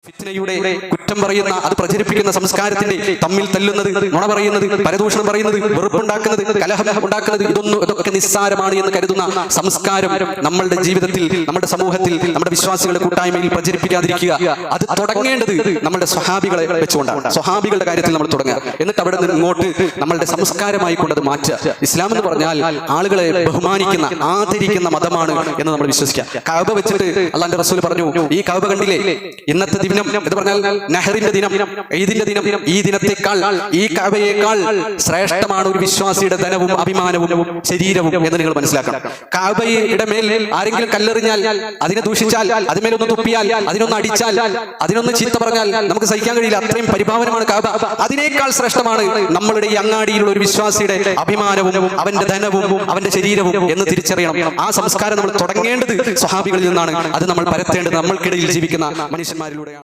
ഫിത്നയുടെ കുറ്റം പറയുന്ന, അത് പ്രചരിപ്പിക്കുന്ന സംസ്കാരത്തിന്റെ തമ്മിൽ തല്ലുന്നത്, നുണ പറയുന്നത്, പരദൂഷണം പറയുന്നത്, വെറുപ്പുണ്ടാക്കുന്നത്, കലഹം ഉണ്ടാക്കുന്നത്, ഇതൊക്കെ നിസ്സാരമാണ് എന്ന് കരുതുന്ന സംസ്കാരം നമ്മളുടെ ജീവിതത്തിൽ, നമ്മുടെ സമൂഹത്തിൽ, നമ്മുടെ വിശ്വാസികളുടെ കൂട്ടായ്മയിൽ പ്രചരിപ്പിക്കാതിരിക്കുക. അത് തുടങ്ങേണ്ടത് നമ്മുടെ സ്വഹാബികളെ വെച്ചുകൊണ്ടാണ്. സ്വഹാബികളുടെ കാര്യത്തിൽ നമ്മൾ തുടങ്ങുക, എന്നിട്ട് അവിടെ നിന്ന് ഇങ്ങോട്ട് നമ്മളുടെ സംസ്കാരമായി കൊണ്ടത് മാറ്റുക. ഇസ്ലാം എന്ന് പറഞ്ഞാൽ ആളുകളെ ബഹുമാനിക്കുന്ന, ആദരിക്കുന്ന മതമാണ് എന്ന് നമ്മൾ വിശ്വസിക്കുക. കഅബ വെച്ചിട്ട് അല്ലാഹുവിന്റെ റസൂൽ പറഞ്ഞു, ഈ കഅബ കണ്ടില്ലേ, ഇന്നത്തെ ദിനം എന്ന് പറഞ്ഞാൽ നെഹറിന്റെ ദിനം, ഈദിന്റെ ദിനം, ഈ ദിനത്തെക്കാൾ, ഈ കഅബയേക്കാൾ ശ്രേഷ്ഠമാണ് ഒരു വിശ്വാസിയുടെ ധനവും അഭിമാനവും ശരീരവും എന്ന് നിങ്ങൾ മനസ്സിലാക്കണം. കഅബയുടെ മേൽ ആരെങ്കിലും കല്ലെറിഞ്ഞാൽ, അതിനെ ദൂഷിച്ചാൽ, അതിന്മേലൊന്ന് തുപ്പിയാൽ, അതിനൊന്ന് അടിച്ചാൽ, അതിനൊന്ന് ചീത്ത പറഞ്ഞാൽ നമുക്ക് സഹിക്കാൻ കഴിയില്ല. അത്രയും പരിഭാവനമാണ് കഅബ. അതിനേക്കാൾ ശ്രേഷ്ഠമാണ് നമ്മളുടെ ഈ അങ്ങാടിയിലുള്ള ഒരു വിശ്വാസിയുടെ അഭിമാനവും അവന്റെ ധനവും അവന്റെ ശരീരവും എന്ന് തിരിച്ചറിയണം. ആ സംസ്കാരം നമ്മൾ തുടങ്ങേണ്ടത് സ്വഹാബികളിൽ നിന്നാണ്. അത് നമ്മൾ പരത്തേണ്ടത് നമ്മൾക്കിടയിൽ ജീവിക്കുന്ന മനുഷ്യന്മാരിലൂടെയാണ്.